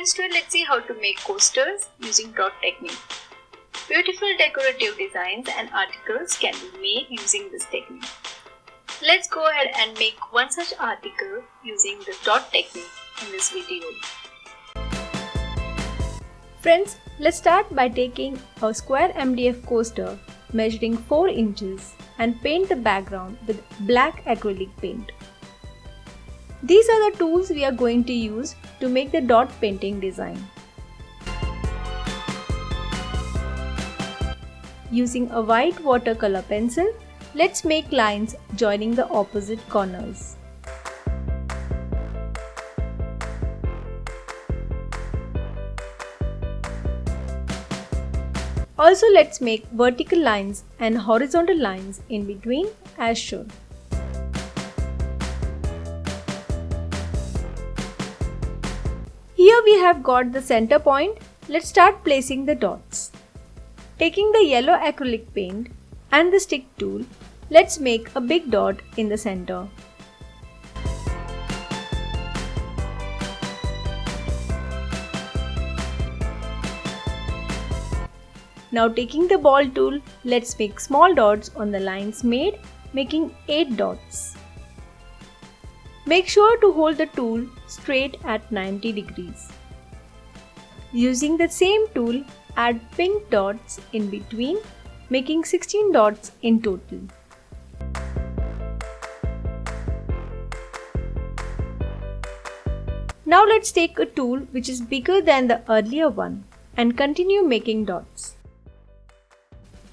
this tutorial, let's see how to make coasters using dot technique. Beautiful decorative designs and articles can be made using this technique. Let's go ahead and make one such article using the dot technique in this video. Friends, let's start by taking a square MDF coaster measuring 4 inches and paint the background with black acrylic paint. These are the tools we are going to use to make the dot painting design. Using a white watercolor pencil, let's make lines joining the opposite corners. Also, let's make vertical lines and horizontal lines in between as shown. Here we have got the center point. Let's start placing the dots. Taking the yellow acrylic paint and the stick tool, let's make a big dot in the center. Now taking the ball tool, let's make small dots on the lines made, making 8 dots. Make sure to hold the tool straight at 90 degrees. Using the same tool, add pink dots in between, making 16 dots in total. Now let's take a tool which is bigger than the earlier one and continue making dots.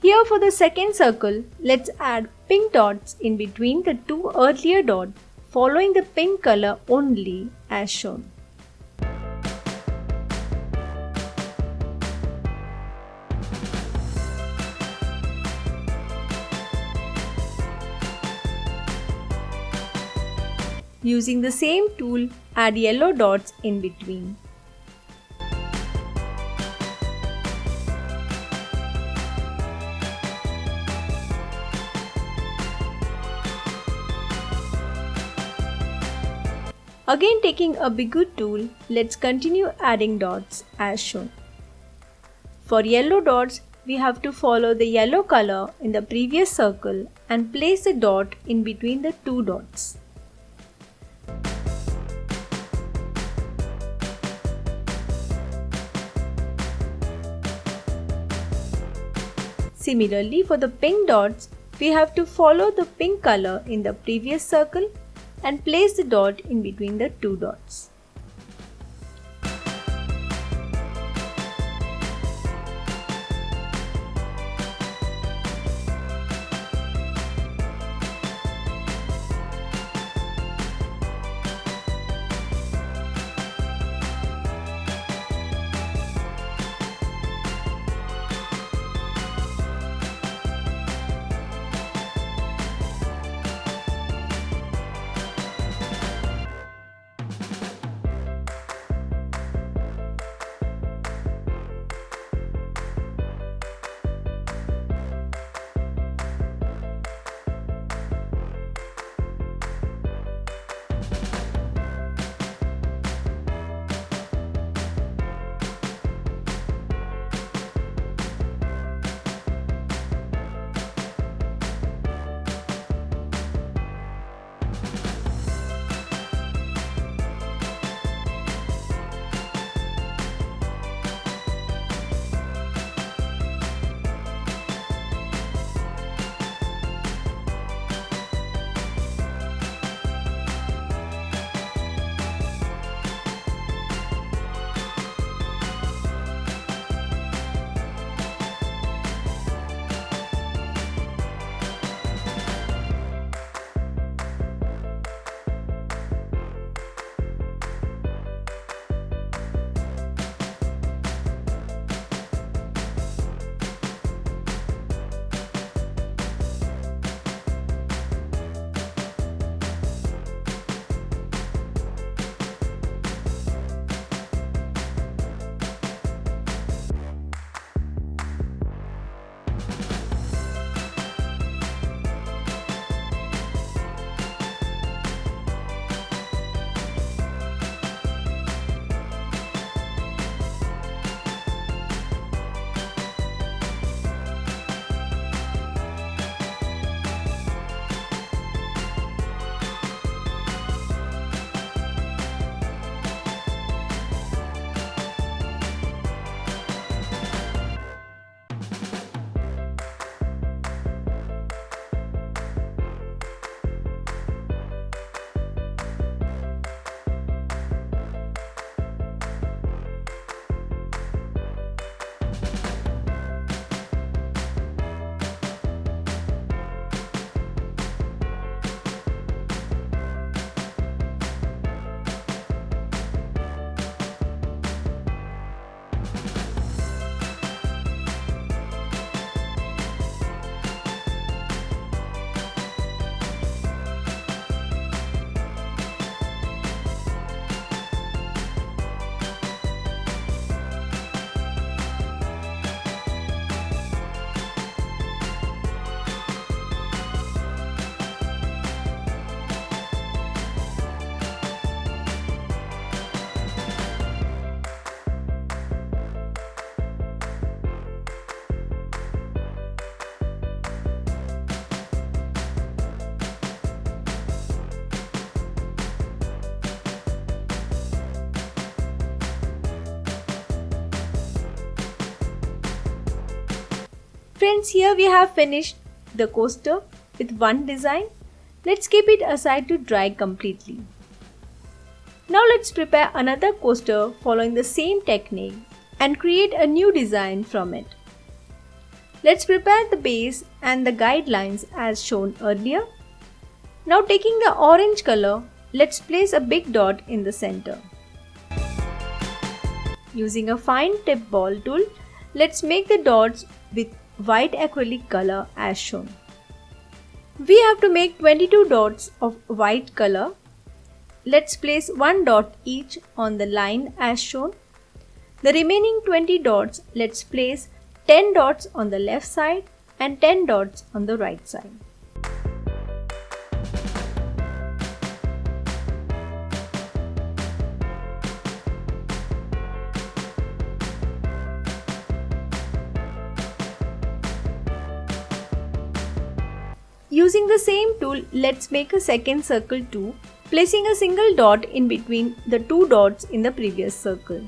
Here for the second circle, let's add pink dots in between the 2 earlier dots, following the pink color only as shown. Using the same tool, add yellow dots in between. Again taking a bigger tool, let's continue adding dots as shown. For yellow dots, we have to follow the yellow color in the previous circle and place the dot in between the 2 dots. Similarly, for the pink dots, we have to follow the pink color in the previous circle and place the dot in between the 2 dots. Friends, here we have finished the coaster with one design. Let's keep it aside to dry completely. Now let's prepare another coaster following the same technique and create a new design from it. Let's prepare the base and the guidelines as shown earlier. Now taking the orange color, let's place a big dot in the center. Using a fine tip ball tool, let's make the dots with white acrylic color as shown. We have to make 22 dots of white color. Let's place one dot each on the line as shown. The remaining 20 dots, let's place 10 dots on the left side and 10 dots on the right side. Using the same tool, let's make a second circle too, placing a single dot in between the two dots in the previous circle.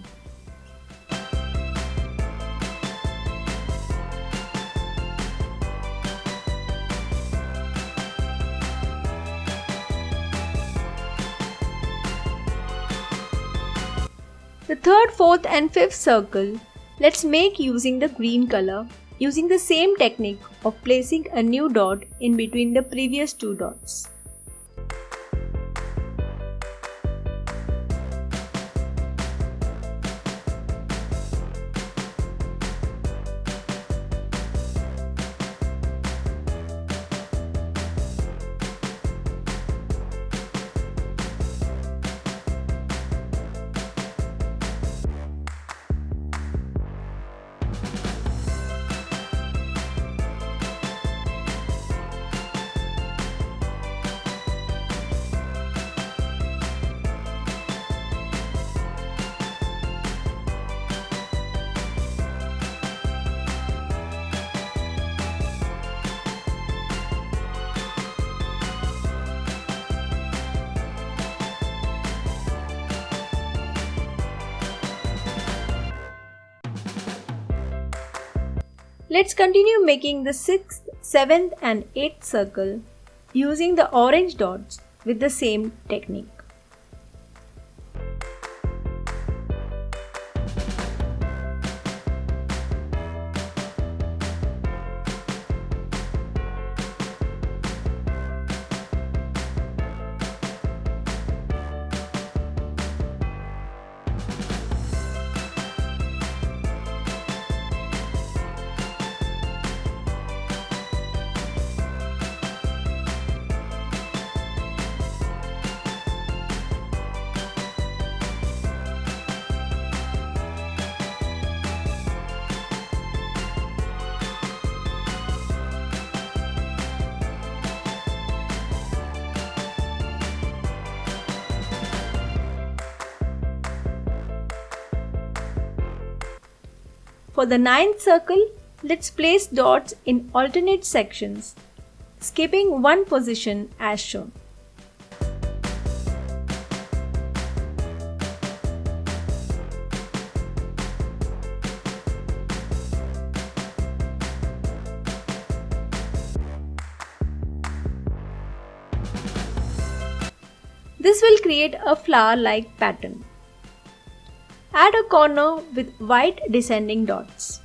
The third, fourth and fifth circle, let's make using the green color, using the same technique of placing a new dot in between the previous two dots. Let's continue making the 6th, 7th and 8th circle using the orange dots with the same technique. For the 9th circle, let's place dots in alternate sections, skipping one position as shown. This will create a flower-like pattern. Add a corner with white descending dots.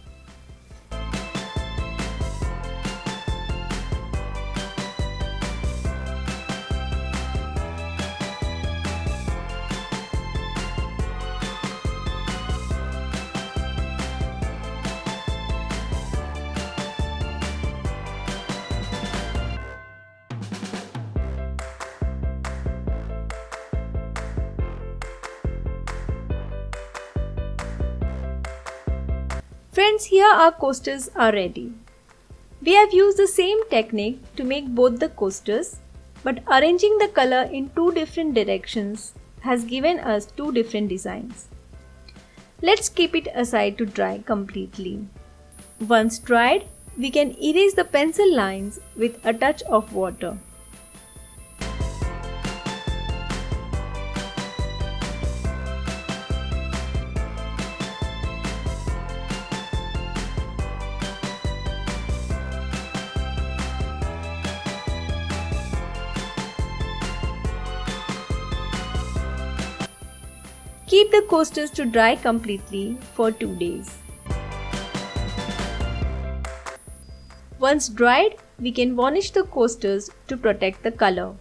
Friends, here our coasters are ready. We have used the same technique to make both the coasters, but arranging the color in two different directions has given us two different designs. Let's keep it aside to dry completely. Once dried, we can erase the pencil lines with a touch of water. Keep the coasters to dry completely for 2 days. Once dried, we can varnish the coasters to protect the color.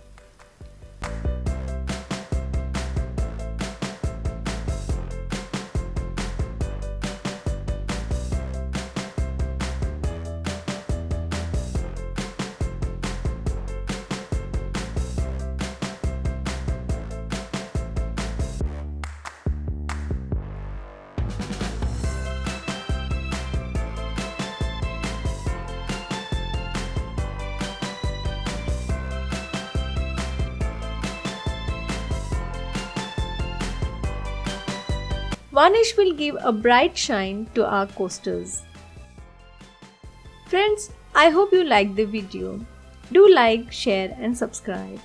Varnish will give a bright shine to our coasters. Friends, I hope you liked the video. Do like, share and subscribe.